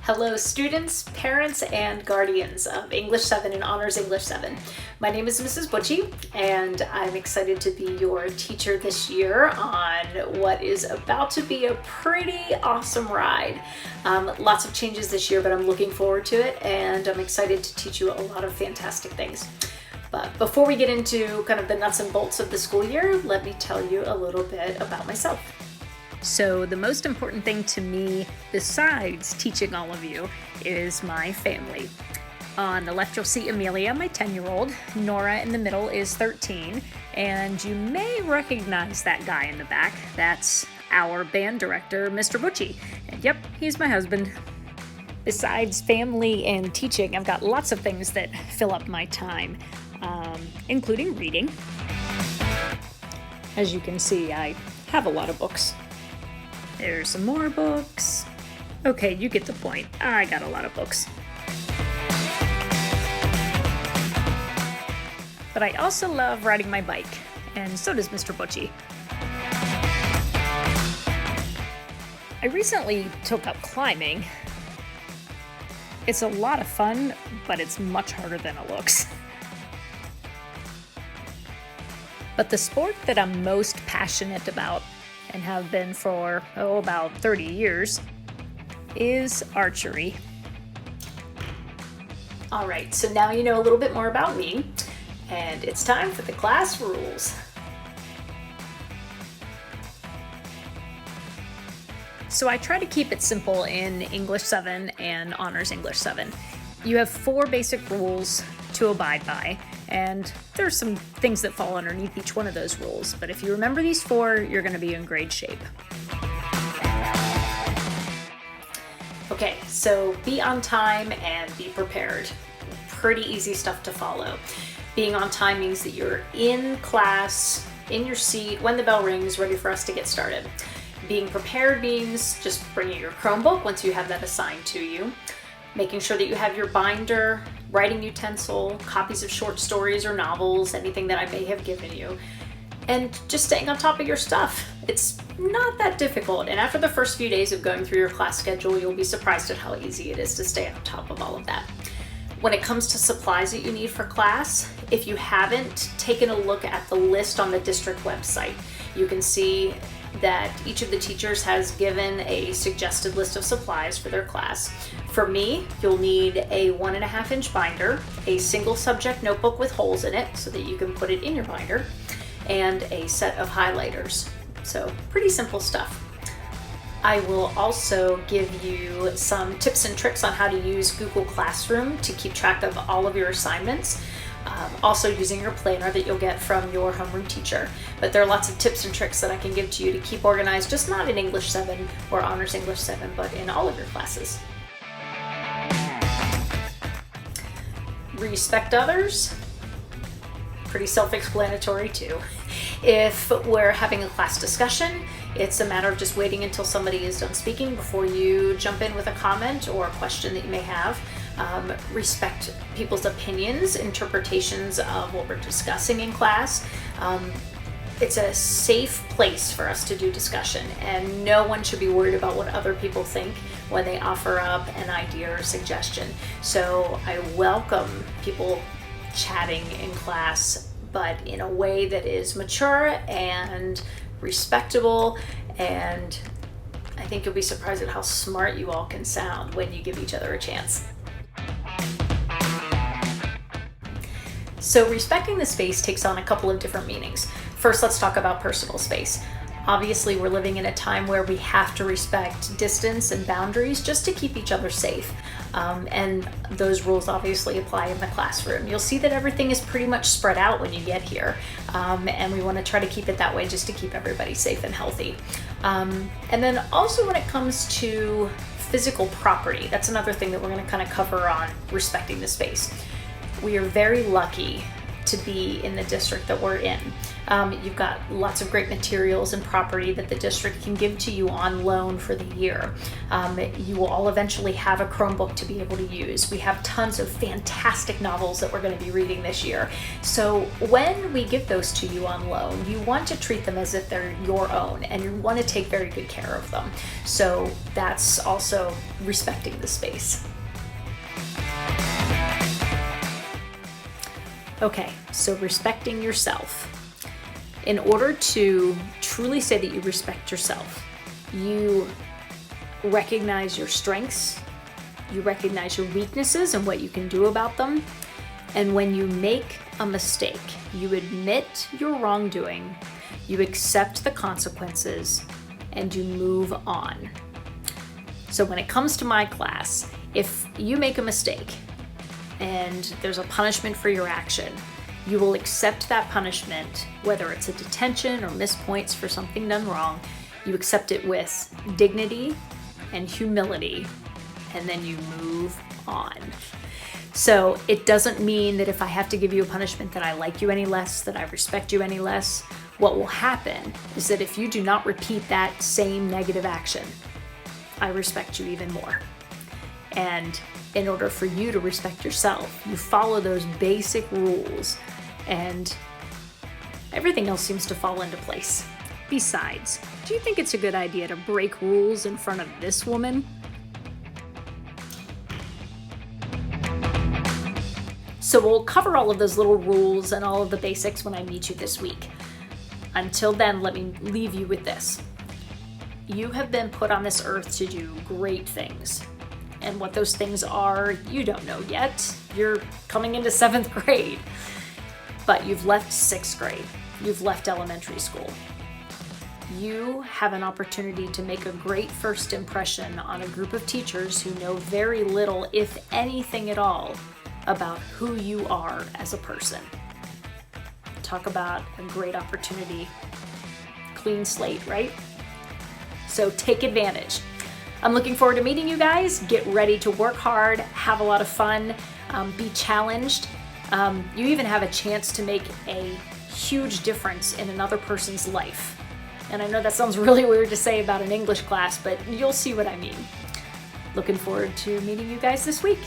Hello students, parents, and guardians of English 7 and Honors English 7. My name is Mrs. Butchie, and I'm excited to be your teacher this year on what is about to be a pretty awesome ride. Lots of changes this year, but I'm looking forward to it, and I'm excited to teach you a lot of fantastic things. But before we get into kind of the nuts and bolts of the school year, let me tell you a little bit about myself. So the most important thing to me, besides teaching all of you, is my family. On the left, you'll see Amelia, my 10-year-old. Nora in the middle is 13. And you may recognize that guy in the back. That's our band director, Mr. Butchie. And yep, he's my husband. Besides family and teaching, I've got lots of things that fill up my time, including reading. As you can see, I have a lot of books. There's some more books. Okay, you get the point. I got a lot of books. But I also love riding my bike, and so does Mr. Butchie. I recently took up climbing. It's a lot of fun, but it's much harder than it looks. But the sport that I'm most passionate about, and have been for, about 30 years, is archery. All right, so now you know a little bit more about me, and it's time for the class rules. So I try to keep it simple in English 7 and Honors English 7. You have 4 basic rules to abide by, and there's some things that fall underneath each one of those rules, but if you remember these 4, you're going to be in great shape. Okay, so be on time and be prepared. Pretty easy stuff to follow. Being on time means that you're in class, in your seat, when the bell rings, ready for us to get started. Being prepared means just bringing your Chromebook once you have that assigned to you. Making sure that you have your binder, writing utensil, copies of short stories or novels, anything that I may have given you, and just staying on top of your stuff. It's not that difficult, and after the first few days of going through your class schedule, you'll be surprised at how easy it is to stay on top of all of that. When it comes to supplies that you need for class, if you haven't taken a look at the list on the district website, you can see that each of the teachers has given a suggested list of supplies for their class. For me, you'll need a 1.5-inch binder, a single subject notebook with holes in it so that you can put it in your binder, and a set of highlighters. So pretty simple stuff. I will also give you some tips and tricks on how to use Google Classroom to keep track of all of your assignments. Also using your planner that you'll get from your homeroom teacher. But there are lots of tips and tricks that I can give to you to keep organized, just not in English 7 or Honors English 7, but in all of your classes. Respect others. Pretty self-explanatory too. If we're having a class discussion, it's a matter of just waiting until somebody is done speaking before you jump in with a comment or a question that you may have. Respect people's opinions, interpretations of what we're discussing in class. It's a safe place for us to do discussion, and no one should be worried about what other people think when they offer up an idea or suggestion. So I welcome people chatting in class, but in a way that is mature and respectable, and I think you'll be surprised at how smart you all can sound when you give each other a chance. So respecting the space takes on a couple of different meanings. First, let's talk about personal space. Obviously, we're living in a time where we have to respect distance and boundaries just to keep each other safe. And those rules obviously apply in the classroom. You'll see that everything is pretty much spread out when you get here. And we want to try to keep it that way just to keep everybody safe and healthy. And then also when it comes to physical property, that's another thing that we're going to kind of cover on respecting the space. We are very lucky to be in the district that we're in. You've got lots of great materials and property that the district can give to you on loan for the year. You will all eventually have a Chromebook to be able to use. We have tons of fantastic novels that we're going to be reading this year. So when we give those to you on loan, you want to treat them as if they're your own, and you want to take very good care of them. So that's also respecting the space. Okay, so respecting yourself. In order to truly say that you respect yourself, you recognize your strengths, you recognize your weaknesses and what you can do about them, and when you make a mistake, you admit your wrongdoing, you accept the consequences, and you move on. So when it comes to my class, if you make a mistake and there's a punishment for your action, you will accept that punishment, whether it's a detention or missed points for something done wrong. You accept it with dignity and humility, and then you move on. So it doesn't mean that if I have to give you a punishment that I like you any less, that I respect you any less. What will happen is that if you do not repeat that same negative action, I respect you even more. And in order for you to respect yourself, you follow those basic rules and everything else seems to fall into place. Besides, do you think it's a good idea to break rules in front of this woman? So we'll cover all of those little rules and all of the basics when I meet you this week. Until then, let me leave you with this. You have been put on this earth to do great things. And what those things are, you don't know yet. You're coming into 7th grade. But you've left 6th grade. You've left elementary school. You have an opportunity to make a great first impression on a group of teachers who know very little, if anything at all, about who you are as a person. Talk about a great opportunity. Clean slate, right? So take advantage. I'm looking forward to meeting you guys. Get ready to work hard, have a lot of fun, be challenged. You even have a chance to make a huge difference in another person's life. And I know that sounds really weird to say about an English class, but you'll see what I mean. Looking forward to meeting you guys this week.